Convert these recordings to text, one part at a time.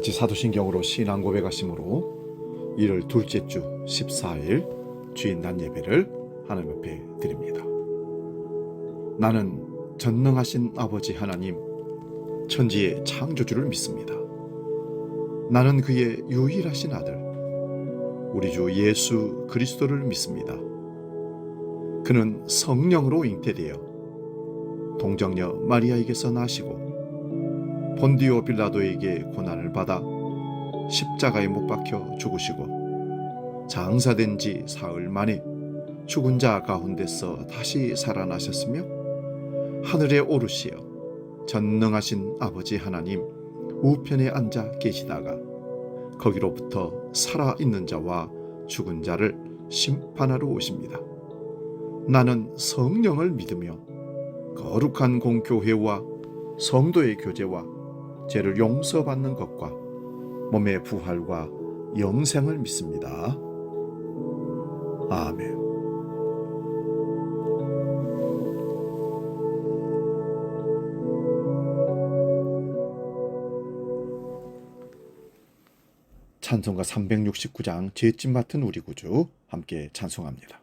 같이 사도신경으로 신앙 고백하심으로 1월 둘째 주 14일 주일 낮 예배를 하나님 앞에 드립니다. 나는 전능하신 아버지 하나님, 천지의 창조주를 믿습니다. 나는 그의 유일하신 아들, 우리 주 예수 그리스도를 믿습니다. 그는 성령으로 잉태되어 동정녀 마리아에게서 나시고 본디오 빌라도에게 고난을 받아 십자가에 못 박혀 죽으시고 장사된 지 사흘 만에 죽은 자 가운데서 다시 살아나셨으며 하늘에 오르시어 전능하신 아버지 하나님 우편에 앉아 계시다가 거기로부터 살아있는 자와 죽은 자를 심판하러 오십니다. 나는 성령을 믿으며 거룩한 공교회와 성도의 교제와 죄를 용서받는 것과 몸의 부활과 영생을 믿습니다. 아멘. 찬송가 369장 죄짐 맡은 우리 구주 함께 찬송합니다.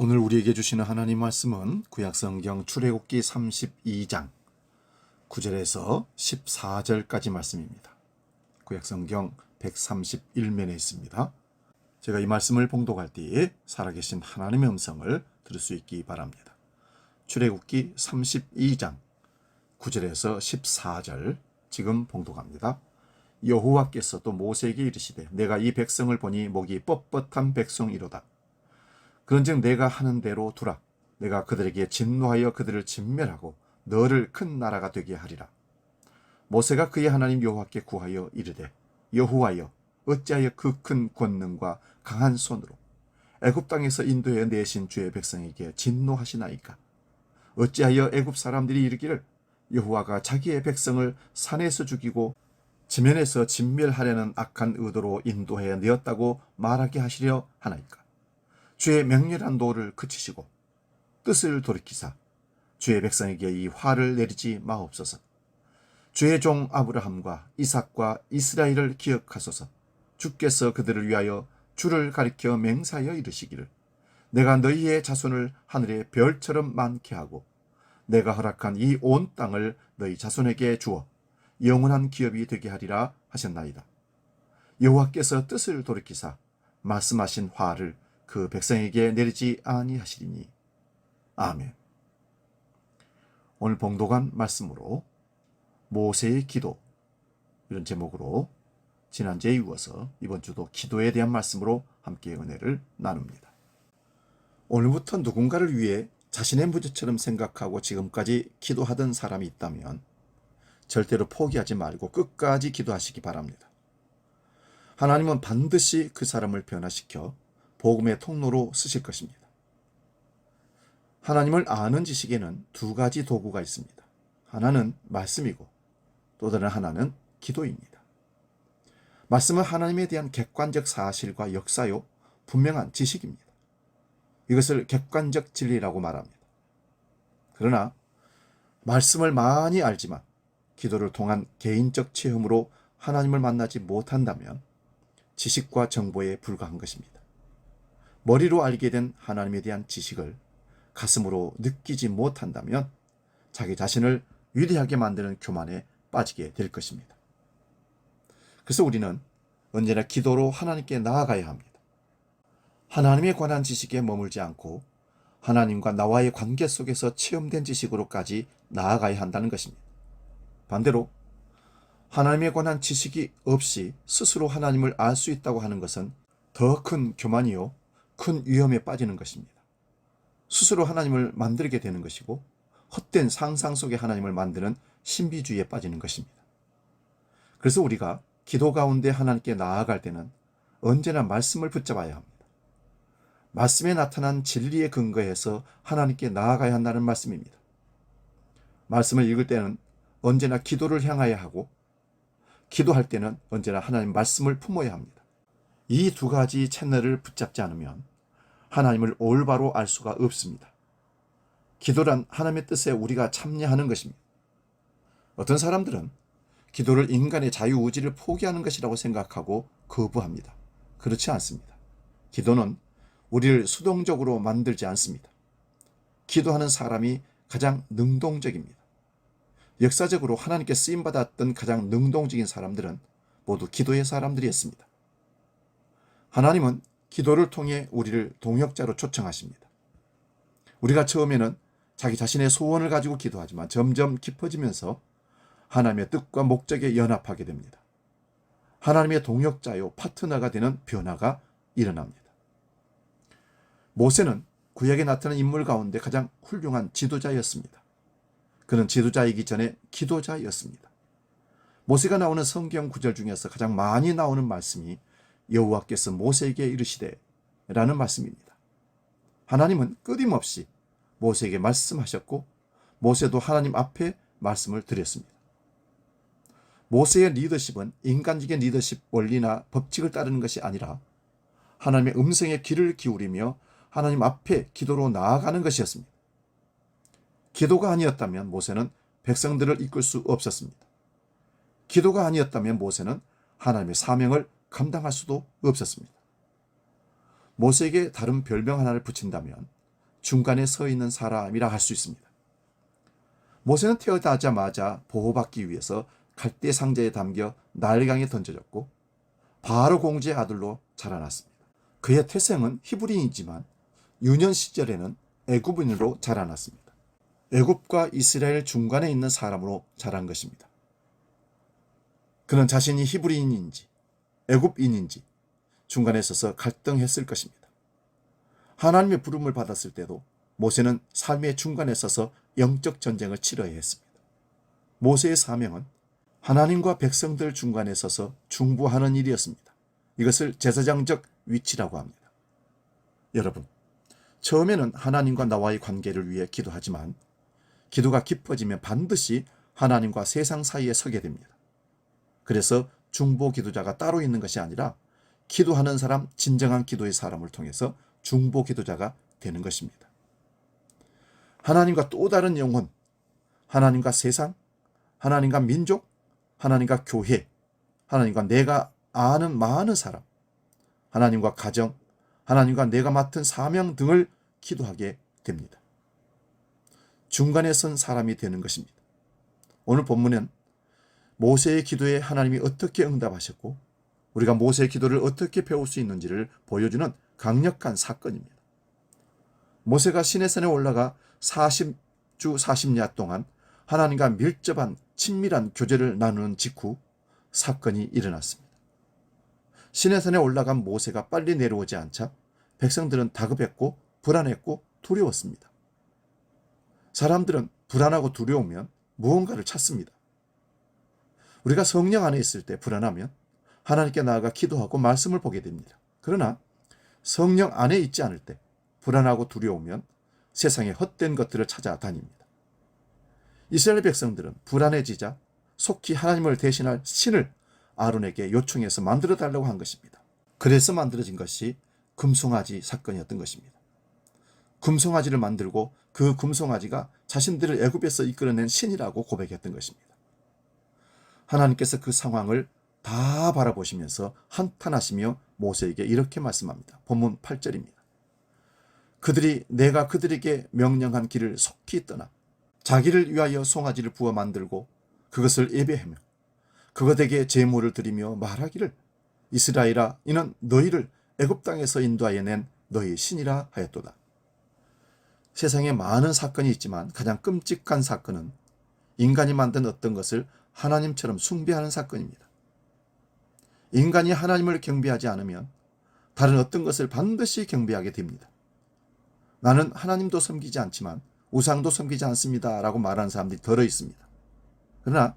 오늘 우리에게 주시는 하나님 말씀은 구약성경 출애굽기 32장 9절에서 14절까지 말씀입니다. 구약성경 131면에 있습니다. 제가 이 말씀을 봉독할 때에 살아계신 하나님의 음성을 들을 수 있기 바랍니다. 출애굽기 32장 9절에서 14절 지금 봉독합니다. 여호와께서 또 모세에게 이르시되 내가 이 백성을 보니 목이 뻣뻣한 백성이로다. 그런즉 내가 하는 대로 두라. 내가 그들에게 진노하여 그들을 진멸하고 너를 큰 나라가 되게 하리라. 모세가 그의 하나님 여호와께 구하여 이르되 여호와여 어찌하여 그 큰 권능과 강한 손으로 애굽 땅에서 인도해 내신 주의 백성에게 진노하시나이까. 어찌하여 애굽 사람들이 이르기를 여호와가 자기의 백성을 산에서 죽이고 지면에서 진멸하려는 악한 의도로 인도해 내었다고 말하게 하시려 하나이까. 주의 맹렬한 노를 그치시고 뜻을 돌이키사 주의 백성에게 이 화를 내리지 마옵소서. 주의 종 아브라함과 이삭과 이스라엘을 기억하소서. 주께서 그들을 위하여 주를 가리켜 맹세하여 이르시기를 내가 너희의 자손을 하늘의 별처럼 많게 하고 내가 허락한 이 온 땅을 너희 자손에게 주어 영원한 기업이 되게 하리라 하셨나이다. 여호와께서 뜻을 돌이키사 말씀하신 화를 그 백성에게 내리지 아니하시리니. 아멘. 오늘 봉독한 말씀으로 모세의 기도, 이런 제목으로 지난주에 이어서 이번 주도 기도에 대한 말씀으로 함께 은혜를 나눕니다. 오늘부터 누군가를 위해 자신의 문제처럼 생각하고 지금까지 기도하던 사람이 있다면 절대로 포기하지 말고 끝까지 기도하시기 바랍니다. 하나님은 반드시 그 사람을 변화시켜 복음의 통로로 쓰실 것입니다. 하나님을 아는 지식에는 두 가지 도구가 있습니다. 하나는 말씀이고 또 다른 하나는 기도입니다. 말씀은 하나님에 대한 객관적 사실과 역사요 분명한 지식입니다. 이것을 객관적 진리라고 말합니다. 그러나 말씀을 많이 알지만 기도를 통한 개인적 체험으로 하나님을 만나지 못한다면 지식과 정보에 불과한 것입니다. 머리로 알게 된 하나님에 대한 지식을 가슴으로 느끼지 못한다면 자기 자신을 위대하게 만드는 교만에 빠지게 될 것입니다. 그래서 우리는 언제나 기도로 하나님께 나아가야 합니다. 하나님에 관한 지식에 머물지 않고 하나님과 나와의 관계 속에서 체험된 지식으로까지 나아가야 한다는 것입니다. 반대로 하나님에 관한 지식이 없이 스스로 하나님을 알 수 있다고 하는 것은 더 큰 교만이요 큰 위험에 빠지는 것입니다. 스스로 하나님을 만들게 되는 것이고 헛된 상상 속에 하나님을 만드는 신비주의에 빠지는 것입니다. 그래서 우리가 기도 가운데 하나님께 나아갈 때는 언제나 말씀을 붙잡아야 합니다. 말씀에 나타난 진리에 근거해서 하나님께 나아가야 한다는 말씀입니다. 말씀을 읽을 때는 언제나 기도를 향하여 하고 기도할 때는 언제나 하나님 말씀을 품어야 합니다. 이 두 가지 채널을 붙잡지 않으면 하나님을 올바로 알 수가 없습니다. 기도란 하나님의 뜻에 우리가 참여하는 것입니다. 어떤 사람들은 기도를 인간의 자유의지를 포기하는 것이라고 생각하고 거부합니다. 그렇지 않습니다. 기도는 우리를 수동적으로 만들지 않습니다. 기도하는 사람이 가장 능동적입니다. 역사적으로 하나님께 쓰임받았던 가장 능동적인 사람들은 모두 기도의 사람들이었습니다. 하나님은 기도를 통해 우리를 동역자로 초청하십니다. 우리가 처음에는 자기 자신의 소원을 가지고 기도하지만 점점 깊어지면서 하나님의 뜻과 목적에 연합하게 됩니다. 하나님의 동역자요 파트너가 되는 변화가 일어납니다. 모세는 구약에 나타난 인물 가운데 가장 훌륭한 지도자였습니다. 그는 지도자이기 전에 기도자였습니다. 모세가 나오는 성경 구절 중에서 가장 많이 나오는 말씀이 여호와께서 모세에게 이르시되 라는 말씀입니다. 하나님은 끊임없이 모세에게 말씀하셨고 모세도 하나님 앞에 말씀을 드렸습니다. 모세의 리더십은 인간적인 리더십 원리나 법칙을 따르는 것이 아니라 하나님의 음성에 귀를 기울이며 하나님 앞에 기도로 나아가는 것이었습니다. 기도가 아니었다면 모세는 백성들을 이끌 수 없었습니다. 기도가 아니었다면 모세는 하나님의 사명을 감당할 수도 없었습니다. 모세에게 다른 별명 하나를 붙인다면 중간에 서 있는 사람이라 할 수 있습니다. 모세는 태어나자마자 보호받기 위해서 갈대 상자에 담겨 나일강에 던져졌고 바로 공주의 아들로 자라났습니다. 그의 태생은 히브리인이지만 유년 시절에는 애굽인으로 자라났습니다. 애굽과 이스라엘 중간에 있는 사람으로 자란 것입니다. 그는 자신이 히브리인인지 애굽인인지 중간에 서서 갈등했을 것입니다. 하나님의 부름을 받았을 때도 모세는 삶의 중간에 서서 영적 전쟁을 치러야 했습니다. 모세의 사명은 하나님과 백성들 중간에 서서 중보하는 일이었습니다. 이것을 제사장적 위치라고 합니다. 여러분, 처음에는 하나님과 나와의 관계를 위해 기도하지만 기도가 깊어지면 반드시 하나님과 세상 사이에 서게 됩니다. 그래서 중보 기도자가 따로 있는 것이 아니라 기도하는 사람, 진정한 기도의 사람을 통해서 중보 기도자가 되는 것입니다. 하나님과 또 다른 영혼, 하나님과 세상, 하나님과 민족, 하나님과 교회, 하나님과 내가 아는 많은 사람, 하나님과 가정, 하나님과 내가 맡은 사명 등을 기도하게 됩니다. 중간에 선 사람이 되는 것입니다. 오늘 본문은 모세의 기도에 하나님이 어떻게 응답하셨고 우리가 모세의 기도를 어떻게 배울 수 있는지를 보여주는 강력한 사건입니다. 모세가 시내산에 올라가 40주 40야 동안 하나님과 밀접한 친밀한 교제를 나누는 직후 사건이 일어났습니다. 시내산에 올라간 모세가 빨리 내려오지 않자 백성들은 다급했고 불안했고 두려웠습니다. 사람들은 불안하고 두려우면 무언가를 찾습니다. 우리가 성령 안에 있을 때 불안하면 하나님께 나아가 기도하고 말씀을 보게 됩니다. 그러나 성령 안에 있지 않을 때 불안하고 두려우면 세상의 헛된 것들을 찾아다닙니다. 이스라엘 백성들은 불안해지자 속히 하나님을 대신할 신을 아론에게 요청해서 만들어 달라고 한 것입니다. 그래서 만들어진 것이 금송아지 사건이었던 것입니다. 금송아지를 만들고 그 금송아지가 자신들을 애굽에서 이끌어낸 신이라고 고백했던 것입니다. 하나님께서 그 상황을 다 바라보시면서 한탄하시며 모세에게 이렇게 말씀합니다. 본문 8절입니다. 그들이 내가 그들에게 명령한 길을 속히 떠나 자기를 위하여 송아지를 부어 만들고 그것을 예배하며 그것에게 제물을 드리며 말하기를 이스라엘아 이는 너희를 애굽 땅에서 인도하여 낸 너희 신이라 하였도다. 세상에 많은 사건이 있지만 가장 끔찍한 사건은 인간이 만든 어떤 것을 하나님처럼 숭배하는 사건입니다. 인간이 하나님을 경배하지 않으면 다른 어떤 것을 반드시 경배하게 됩니다. 나는 하나님도 섬기지 않지만 우상도 섬기지 않습니다 라고 말하는 사람들이 덜어 있습니다. 그러나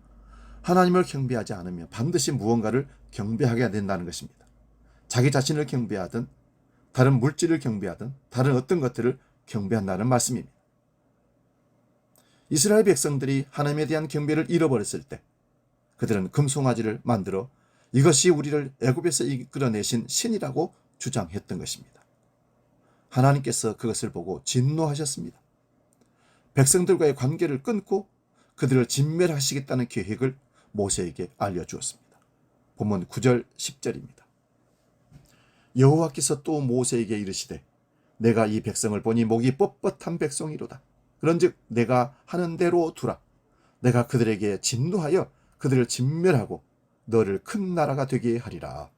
하나님을 경배하지 않으면 반드시 무언가를 경배하게 된다는 것입니다. 자기 자신을 경배하든 다른 물질을 경배하든 다른 어떤 것들을 경배한다는 말씀입니다. 이스라엘 백성들이 하나님에 대한 경배를 잃어버렸을 때 그들은 금송아지를 만들어 이것이 우리를 애굽에서 이끌어내신 신이라고 주장했던 것입니다. 하나님께서 그것을 보고 진노하셨습니다. 백성들과의 관계를 끊고 그들을 진멸하시겠다는 계획을 모세에게 알려주었습니다. 본문 9절 10절입니다. 여호와께서 또 모세에게 이르시되 내가 이 백성을 보니 목이 뻣뻣한 백성이로다. 그런즉 내가 하는 대로 두라. 내가 그들에게 진노하여 그들을 진멸하고 너를 큰 나라가 되게 하리라.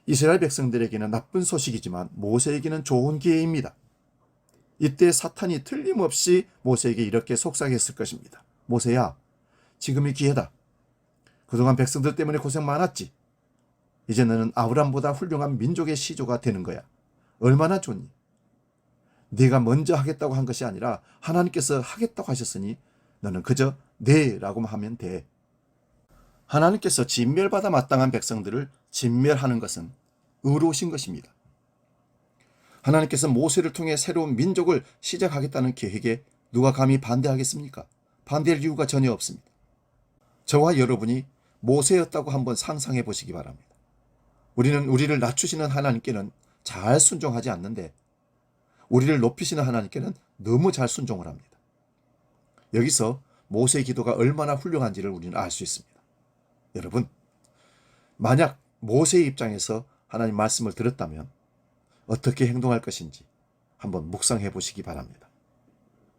이스라엘 백성들에게는 나쁜 소식이지만 모세에게는 좋은 기회입니다. 이때 사탄이 틀림없이 모세에게 이렇게 속삭였을 것입니다. 모세야, 지금이 기회다. 그동안 백성들 때문에 고생 많았지. 이제 너는 아브람보다 훌륭한 민족의 시조가 되는 거야. 얼마나 좋니? 네가 먼저 하겠다고 한 것이 아니라 하나님께서 하겠다고 하셨으니 너는 그저 네라고만 하면 돼. 하나님께서 진멸받아 마땅한 백성들을 진멸하는 것은 의로우신 것입니다. 하나님께서 모세를 통해 새로운 민족을 시작하겠다는 계획에 누가 감히 반대하겠습니까? 반대할 이유가 전혀 없습니다. 저와 여러분이 모세였다고 한번 상상해 보시기 바랍니다. 우리는 우리를 낮추시는 하나님께는 잘 순종하지 않는데 우리를 높이시는 하나님께는 너무 잘 순종을 합니다. 여기서 모세의 기도가 얼마나 훌륭한지를 우리는 알 수 있습니다. 여러분, 만약 모세의 입장에서 하나님 말씀을 들었다면 어떻게 행동할 것인지 한번 묵상해 보시기 바랍니다.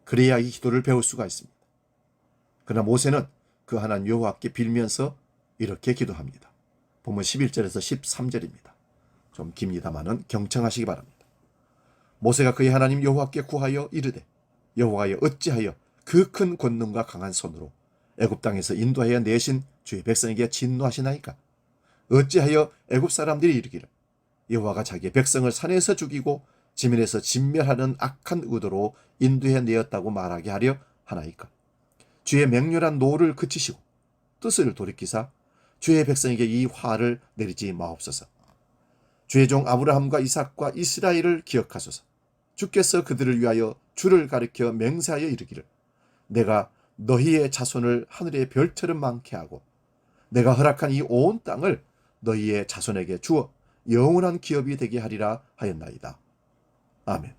그래야 이 기도를 배울 수가 있습니다. 그러나 모세는 그 하나님 여호와께 빌면서 이렇게 기도합니다. 본문 11절에서 13절입니다. 좀 깁니다마는 경청하시기 바랍니다. 모세가 그의 하나님 여호와께 구하여 이르되 여호와여 어찌하여 그 큰 권능과 강한 손으로 애굽 땅에서 인도하여 내신 주의 백성에게 진노하시나이까? 어찌하여 애굽 사람들이 이르기를 여호와가 자기의 백성을 산에서 죽이고 지면에서 진멸하는 악한 의도로 인도해 내었다고 말하게 하려 하나이까? 주의 맹렬한 노를 그치시고 뜻을 돌이키사 주의 백성에게 이 화를 내리지 마옵소서. 주의 종 아브라함과 이삭과 이스라엘을 기억하소서. 주께서 그들을 위하여 주를 가리켜 맹세하여 이르기를 내가 너희의 자손을 하늘의 별처럼 많게 하고 내가 허락한 이 온 땅을 너희의 자손에게 주어 영원한 기업이 되게 하리라 하였나이다. 아멘.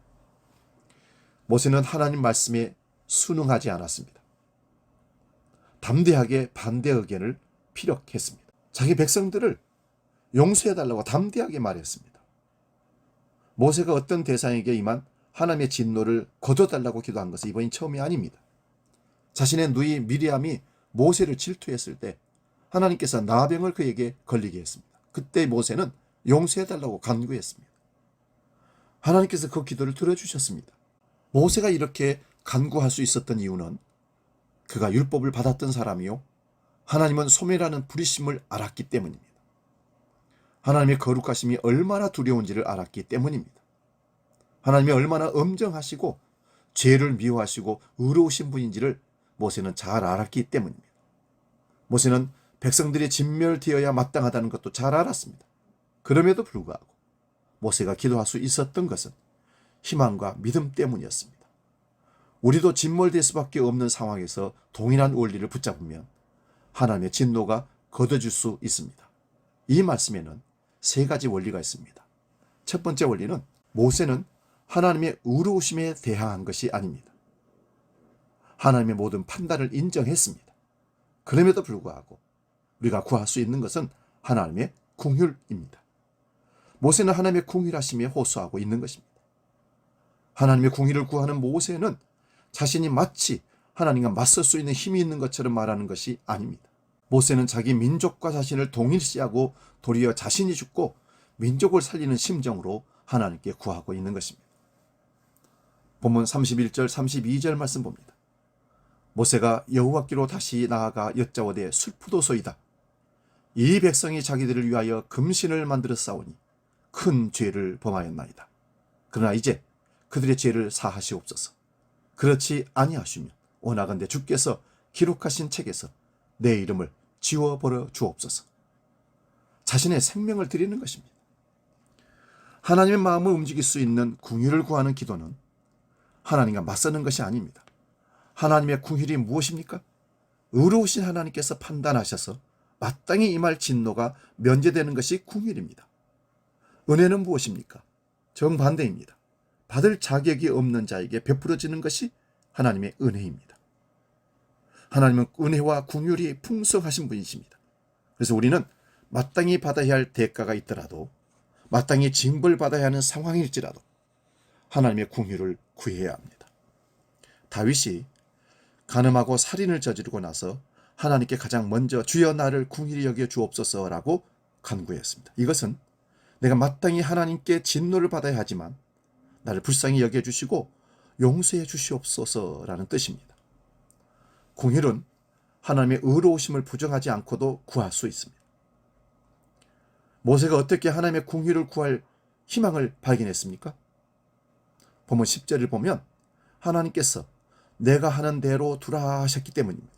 모세는 하나님 말씀에 순응하지 않았습니다. 담대하게 반대 의견을 피력했습니다. 자기 백성들을 용서해달라고 담대하게 말했습니다. 모세가 어떤 대상에게 임한 하나님의 진노를 거둬달라고 기도한 것은 이번이 처음이 아닙니다. 자신의 누이 미리암이 모세를 질투했을 때 하나님께서 나병을 그에게 걸리게 했습니다. 그때 모세는 용서해달라고 간구했습니다. 하나님께서 그 기도를 들어주셨습니다. 모세가 이렇게 간구할 수 있었던 이유는 그가 율법을 받았던 사람이요 하나님은 소멸하는 불의심을 알았기 때문입니다. 하나님의 거룩하심이 얼마나 두려운지를 알았기 때문입니다. 하나님이 얼마나 엄정하시고 죄를 미워하시고 의로우신 분인지를 모세는 잘 알았기 때문입니다. 모세는 백성들이 진멸되어야 마땅하다는 것도 잘 알았습니다. 그럼에도 불구하고 모세가 기도할 수 있었던 것은 희망과 믿음 때문이었습니다. 우리도 진멸될 수밖에 없는 상황에서 동일한 원리를 붙잡으면 하나님의 진노가 거둬질 수 있습니다. 이 말씀에는 세 가지 원리가 있습니다. 첫 번째 원리는 모세는 하나님의 의로우심에 대항한 것이 아닙니다. 하나님의 모든 판단을 인정했습니다. 그럼에도 불구하고 우리가 구할 수 있는 것은 하나님의 긍휼입니다. 모세는 하나님의 긍휼하심에 호소하고 있는 것입니다. 하나님의 긍휼을 구하는 모세는 자신이 마치 하나님과 맞설 수 있는 힘이 있는 것처럼 말하는 것이 아닙니다. 모세는 자기 민족과 자신을 동일시하고 도리어 자신이 죽고 민족을 살리는 심정으로 하나님께 구하고 있는 것입니다. 본문 31절 32절 말씀 봅니다. 모세가 여호와께로 다시 나아가 여짜오되 슬프도소이다. 이 백성이 자기들을 위하여 금신을 만들어 싸우니 큰 죄를 범하였나이다. 그러나 이제 그들의 죄를 사하시옵소서. 그렇지 아니하시면 원하건대 주께서 기록하신 책에서 내 이름을 지워버려 주옵소서. 자신의 생명을 드리는 것입니다. 하나님의 마음을 움직일 수 있는 긍휼을 구하는 기도는 하나님과 맞서는 것이 아닙니다. 하나님의 긍휼이 무엇입니까? 의로우신 하나님께서 판단하셔서 마땅히 임할 진노가 면제되는 것이 긍휼입니다. 은혜는 무엇입니까? 정반대입니다. 받을 자격이 없는 자에게 베풀어지는 것이 하나님의 은혜입니다. 하나님은 은혜와 긍휼이 풍성하신 분이십니다. 그래서 우리는 마땅히 받아야 할 대가가 있더라도 마땅히 징벌받아야 하는 상황일지라도 하나님의 긍휼을 구해야 합니다. 다윗이 간음하고 살인을 저지르고 나서 하나님께 가장 먼저 주여 나를 긍휼히 여겨 주옵소서라고 간구했습니다. 이것은 내가 마땅히 하나님께 진노를 받아야 하지만 나를 불쌍히 여겨주시고 용서해 주시옵소서라는 뜻입니다. 긍휼은 하나님의 의로우심을 부정하지 않고도 구할 수 있습니다. 모세가 어떻게 하나님의 긍휼을 구할 희망을 발견했습니까? 본문 10절을 보면 하나님께서 내가 하는 대로 두라 하셨기 때문입니다.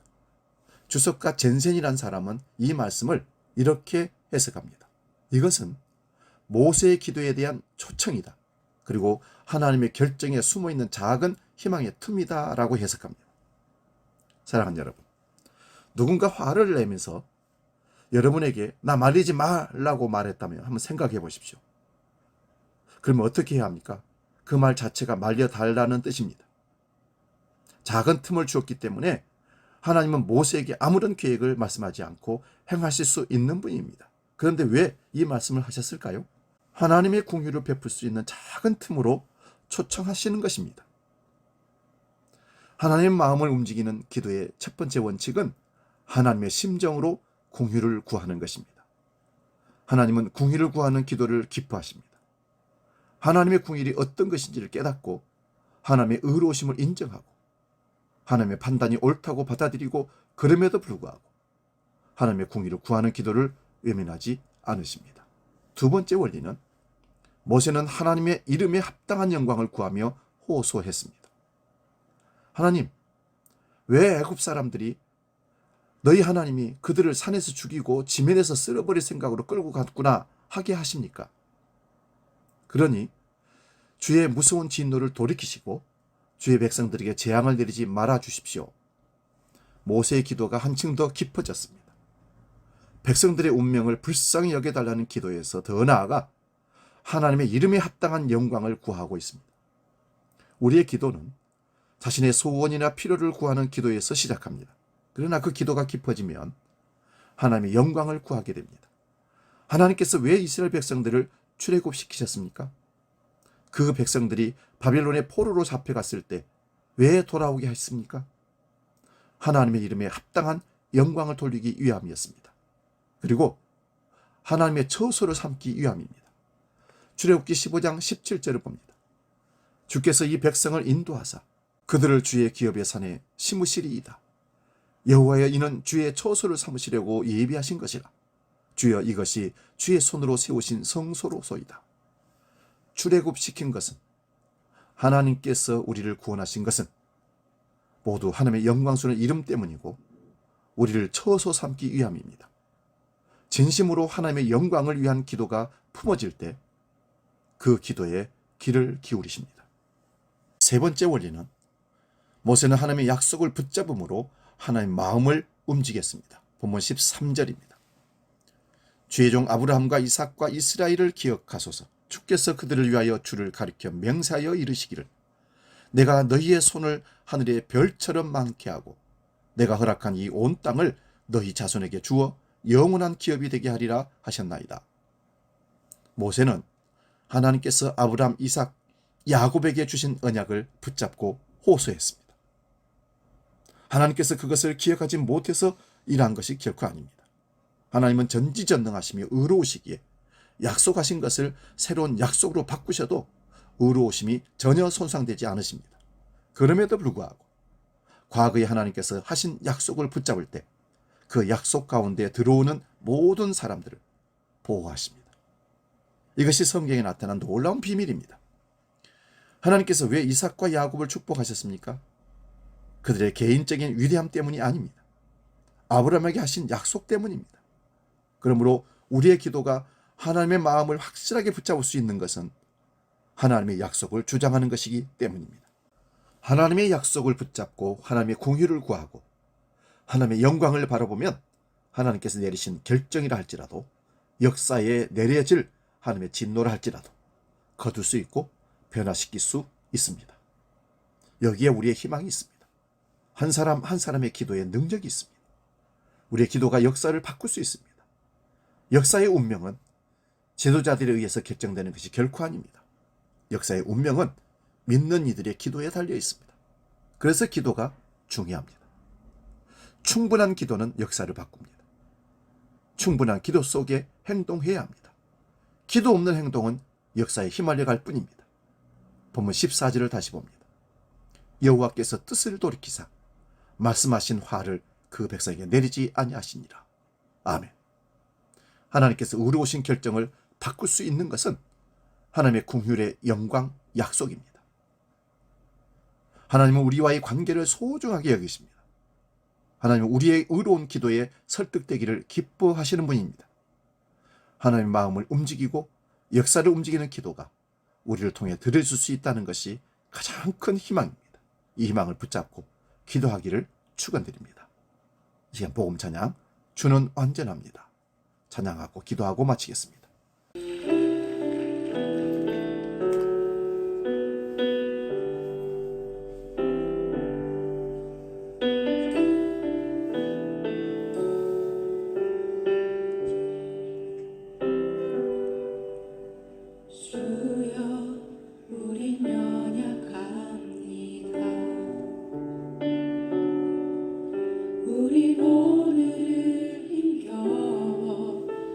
주석가 젠센이란 사람은 이 말씀을 이렇게 해석합니다. 이것은 모세의 기도에 대한 초청이다. 그리고 하나님의 결정에 숨어있는 작은 희망의 틈이다 라고 해석합니다. 사랑하는 여러분, 누군가 화를 내면서 여러분에게 나 말리지 말라고 말했다면 한번 생각해 보십시오. 그러면 어떻게 해야 합니까? 그 말 자체가 말려달라는 뜻입니다. 작은 틈을 주었기 때문에 하나님은 모세에게 아무런 계획을 말씀하지 않고 행하실 수 있는 분입니다. 그런데 왜 이 말씀을 하셨을까요? 하나님의 긍휼을 베풀 수 있는 작은 틈으로 초청하시는 것입니다. 하나님의 마음을 움직이는 기도의 첫 번째 원칙은 하나님의 심정으로 긍휼을 구하는 것입니다. 하나님은 긍휼을 구하는 기도를 기뻐하십니다. 하나님의 긍휼이 어떤 것인지를 깨닫고 하나님의 의로우심을 인정하고 하나님의 판단이 옳다고 받아들이고 그럼에도 불구하고 하나님의 긍휼을 구하는 기도를 외면하지 않으십니다. 두 번째 원리는 모세는 하나님의 이름에 합당한 영광을 구하며 호소했습니다. 하나님, 왜 애굽 사람들이 너희 하나님이 그들을 산에서 죽이고 지면에서 쓸어버릴 생각으로 끌고 갔구나 하게 하십니까? 그러니 주의 무서운 진노를 돌이키시고 주의 백성들에게 재앙을 내리지 말아 주십시오. 모세의 기도가 한층 더 깊어졌습니다. 백성들의 운명을 불쌍히 여겨달라는 기도에서 더 나아가 하나님의 이름에 합당한 영광을 구하고 있습니다. 우리의 기도는 자신의 소원이나 필요를 구하는 기도에서 시작합니다. 그러나 그 기도가 깊어지면 하나님의 영광을 구하게 됩니다. 하나님께서 왜 이스라엘 백성들을 출애굽시키셨습니까? 그 백성들이 바벨론의 포로로 잡혀갔을 때 왜 돌아오게 했습니까? 하나님의 이름에 합당한 영광을 돌리기 위함이었습니다. 그리고 하나님의 처소를 삼기 위함입니다. 출애굽기 15장 17절을 봅니다. 주께서 이 백성을 인도하사 그들을 주의 기업의 산에 심으시리이다. 여호와여, 이는 주의 처소를 삼으시려고 예비하신 것이라. 주여, 이것이 주의 손으로 세우신 성소로소이다. 출애굽시킨 것은, 하나님께서 우리를 구원하신 것은 모두 하나님의 영광스러운 이름 때문이고 우리를 처소 삼기 위함입니다. 진심으로 하나님의 영광을 위한 기도가 품어질 때 그 기도에 귀를 기울이십니다. 세 번째 원리는, 모세는 하나님의 약속을 붙잡음으로 하나님의 마음을 움직였습니다. 본문 13절입니다. 주의 종 아브라함과 이삭과 이스라엘을 기억하소서. 주께서 그들을 위하여 주를 가리켜 맹세하여 이르시기를, 내가 너희의 손을 하늘의 별처럼 많게 하고 내가 허락한 이 온 땅을 너희 자손에게 주어 영원한 기업이 되게 하리라 하셨나이다. 모세는 하나님께서 아브라함, 이삭, 야곱에게 주신 언약을 붙잡고 호소했습니다. 하나님께서 그것을 기억하지 못해서 일한 것이 결코 아닙니다. 하나님은 전지전능하시며 의로우시기에 약속하신 것을 새로운 약속으로 바꾸셔도 의로우심이 전혀 손상되지 않으십니다. 그럼에도 불구하고 과거에 하나님께서 하신 약속을 붙잡을 때 그 약속 가운데 들어오는 모든 사람들을 보호하십니다. 이것이 성경에 나타난 놀라운 비밀입니다. 하나님께서 왜 이삭과 야곱을 축복하셨습니까? 그들의 개인적인 위대함 때문이 아닙니다. 아브라함에게 하신 약속 때문입니다. 그러므로 우리의 기도가 하나님의 마음을 확실하게 붙잡을 수 있는 것은 하나님의 약속을 주장하는 것이기 때문입니다. 하나님의 약속을 붙잡고 하나님의 공의를 구하고 하나님의 영광을 바라보면 하나님께서 내리신 결정이라 할지라도, 역사에 내려질 하나님의 진노라 할지라도 거둘 수 있고 변화시킬 수 있습니다. 여기에 우리의 희망이 있습니다. 한 사람 한 사람의 기도에 능력이 있습니다. 우리의 기도가 역사를 바꿀 수 있습니다. 역사의 운명은 지도자들에 의해서 결정되는 것이 결코 아닙니다. 역사의 운명은 믿는 이들의 기도에 달려 있습니다. 그래서 기도가 중요합니다. 충분한 기도는 역사를 바꿉니다. 충분한 기도 속에 행동해야 합니다. 기도 없는 행동은 역사에 휘말려 갈 뿐입니다. 본문 14절을 다시 봅니다. 여호와께서 뜻을 돌이키사 말씀하신 화를 그 백성에게 내리지 아니하시니라. 아멘. 하나님께서 의로우신 결정을 바꿀 수 있는 것은 하나님의 긍휼의 영광 약속입니다. 하나님은 우리와의 관계를 소중하게 여기십니다. 하나님은 우리의 의로운 기도에 설득되기를 기뻐하시는 분입니다. 하나님의 마음을 움직이고 역사를 움직이는 기도가 우리를 통해 들어줄 수 있다는 것이 가장 큰 희망입니다. 이 희망을 붙잡고 기도하기를 축원드립니다. 이 시간 복음 찬양, 주는 완전합니다. 찬양하고 기도하고 마치겠습니다. 우린 오늘을 힘겨워합니다.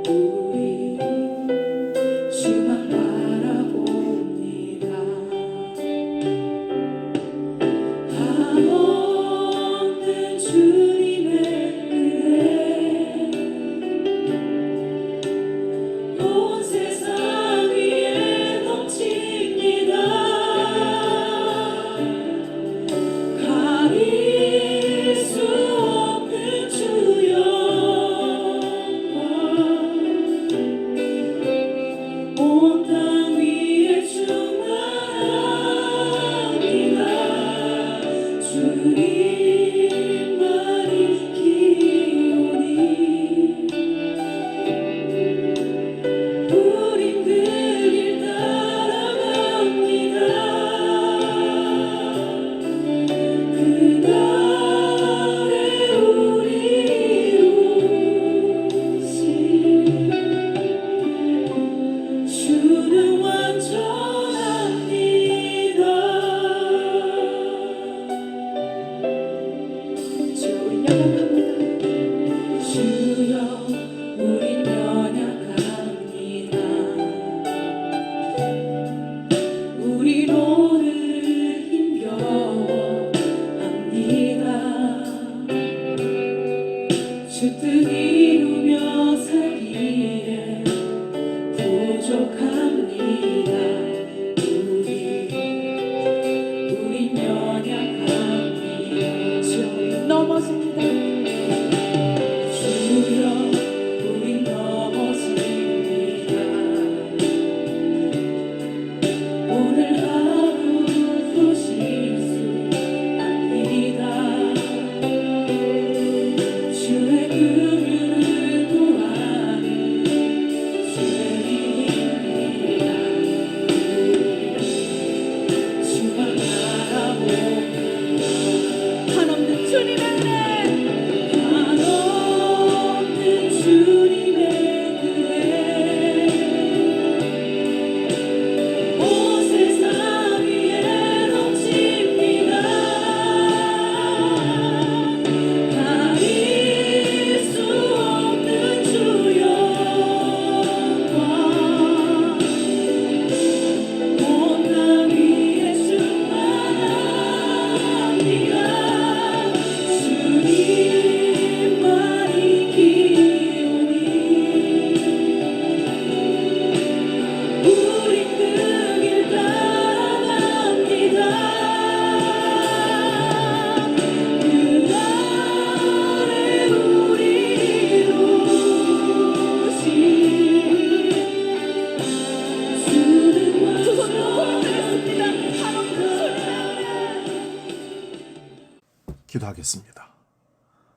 우리 주만 바라봅니다. 한없는 주님의 은혜 온 세상 위에 넘칩니다. 가릴 수 없는 주 영광 온 땅 위에 충만합니다. 주님만이 기오니 우린 그 길 따라갑니다. 그날에 우리 이루신 주는 완전합니다. 주 우린 연약합니다. 주여 우린 연약합니다. 우리로는 힘겨워합니다. 주 뜻 이루며 살기에 부족합니다. 우린 연약합니다. 주여 우린 넘어집니다. 주여 우린 넘어집니다. 오늘 하루도 실수합니다. 주의 긍휼을 구하는 죄인입니다. 주만 바라봅니다. 한없는 주님의 은혜 한없는 주님의 은혜 온 세상 위에 넘칩니다. 가릴 수 없는 주 영광 온 땅 위에 충만합니다. 주님만이 기오니 우린 그 길 따라갑니다. 그날에 우리 이루신 주는 완전하겠습니다. 한없는 기도하겠습니다.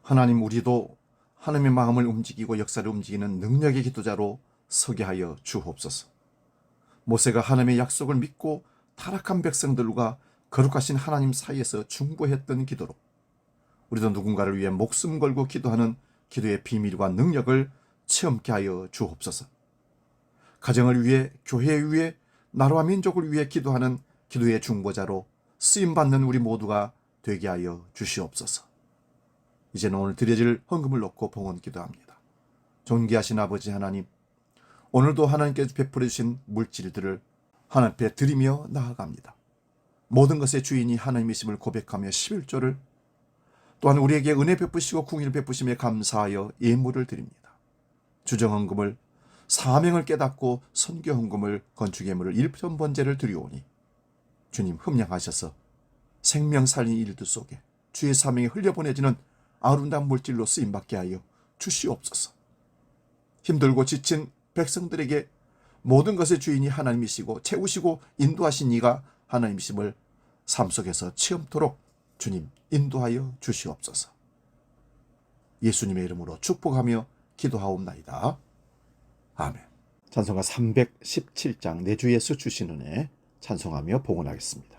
하나님, 우리도 하나님의 마음을 움직이고 역사를 움직이는 능력의 기도자로 서게 하여 주옵소서. 모세가 하나님의 약속을 믿고 타락한 백성들과 거룩하신 하나님 사이에서 중보했던 기도로 우리도 누군가를 위해 목숨 걸고 기도하는 기도의 비밀과 능력을 체험케 하여 주옵소서. 가정을 위해, 교회를 위해, 나라와 민족을 위해 기도하는 기도의 중보자로 쓰임받는 우리 모두가 되게 하여 주시옵소서. 이제는 오늘 드려질 헌금을 놓고 봉헌 기도합니다. 존귀하신 아버지 하나님, 오늘도 하나님께서 베풀어 주신 물질들을 하나님 앞에 드리며 나아갑니다. 모든 것의 주인이 하나님이심을 고백하며 11조를, 또한 우리에게 은혜 베푸시고 궁의를 베푸심에 감사하여 예물을 드립니다. 주정헌금을, 사명을 깨닫고 선교헌금을, 건축예물을, 일편번제를 드리오니 주님 흠량하셔서 생명 살린 일들 속에 주의 사명이 흘려보내지는 아름다운 물질로 쓰임받게 하여 주시옵소서. 힘들고 지친 백성들에게 모든 것의 주인이 하나님이시고 채우시고 인도하신 이가 하나님이심을 삶 속에서 체험토록 주님 인도하여 주시옵소서. 예수님의 이름으로 축복하며 기도하옵나이다. 아멘. 찬송가 317장 내 주 예수 주신 은혜 찬송하며 봉헌하겠습니다.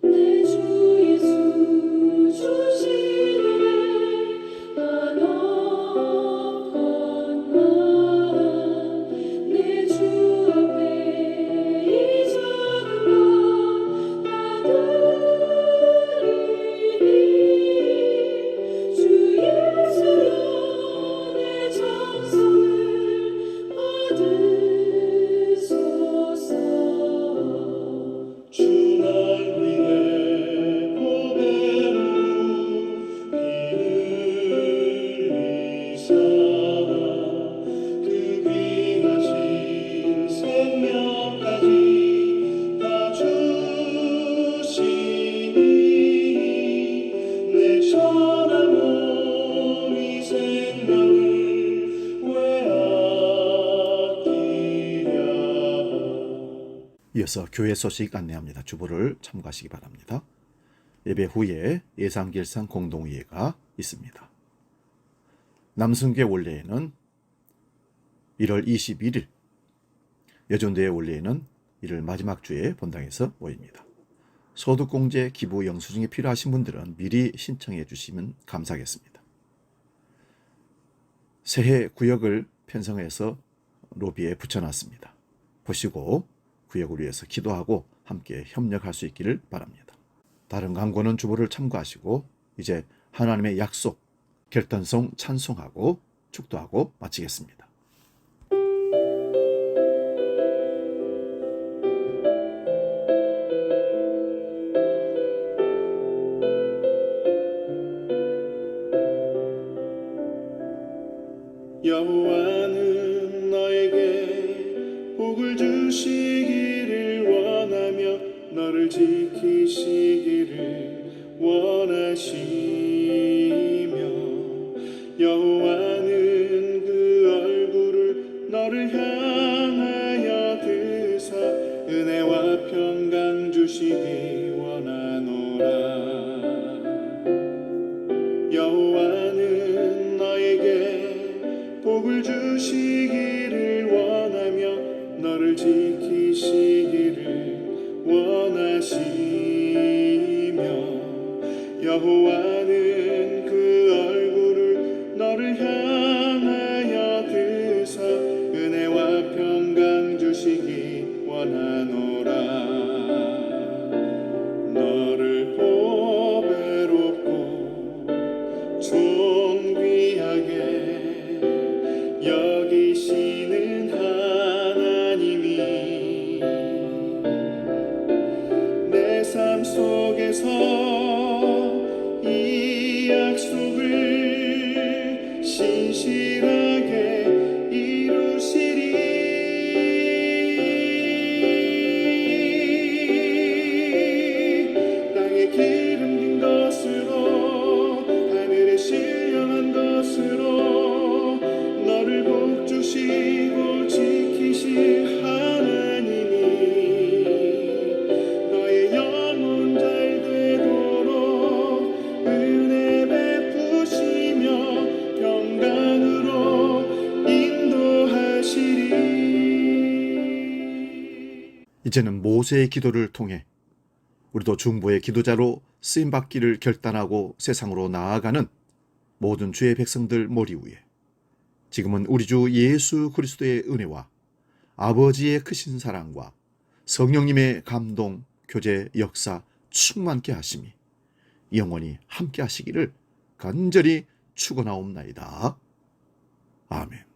내 주 예수 주신 은혜 이어서 교회 소식 안내합니다. 주보를 참고하시기 바랍니다. 예배 후에 예상결산 공동회의가 있습니다. 남순교회 원래에는 1월 21일, 여전도회 원래에는 1월 마지막 주에 본당에서 모입니다. 소득공제 기부 영수증이 필요하신 분들은 미리 신청해 주시면 감사하겠습니다. 새해 구역을 편성해서 로비에 붙여놨습니다. 보시고 구역을 위해서 기도하고 함께 협력할 수 있기를 바랍니다. 다른 광고는 주보를 참고하시고 이제 하나님의 약속, 결단성 찬송하고 축도하고 마치겠습니다. 여호와는 너에게 복을 주시기를 원하며 너를 지키시기를 원하시며 여호와는 그 얼굴을 너를 향하여 드사 은혜와 평강 주시기 원하노라. 여호와는 너에게 복을 주시기를 원하며 너를 지키시기를 원하시며 여호와는 그 얼굴을 너를 향하여 드사 은혜와 평강 주시기 원하노라. 너를 보배롭고 존귀하게 여기시는 하나님이 내 삶 속에서 이 약속을 신실하게 이루시리. 땅에 기름진 것으로 하늘에 신령한 것으로 너를 복주시고 지키실 하나님이 너의 영혼 잘 되도록 은혜 베푸시며 평강으로 인도하시리. 이제는 모세의 기도를 통해 우리도 중보의 기도자로 쓰임받기를 결단하고 세상으로 나아가는 모든 주의 백성들 머리 위에 지금은 우리 주 예수 그리스도의 은혜와 아버지의 크신 사랑과 성령님의 감동, 교제, 역사 충만케 하심이 영원히 함께 하시기를 간절히 축원하옵나이다. 아멘.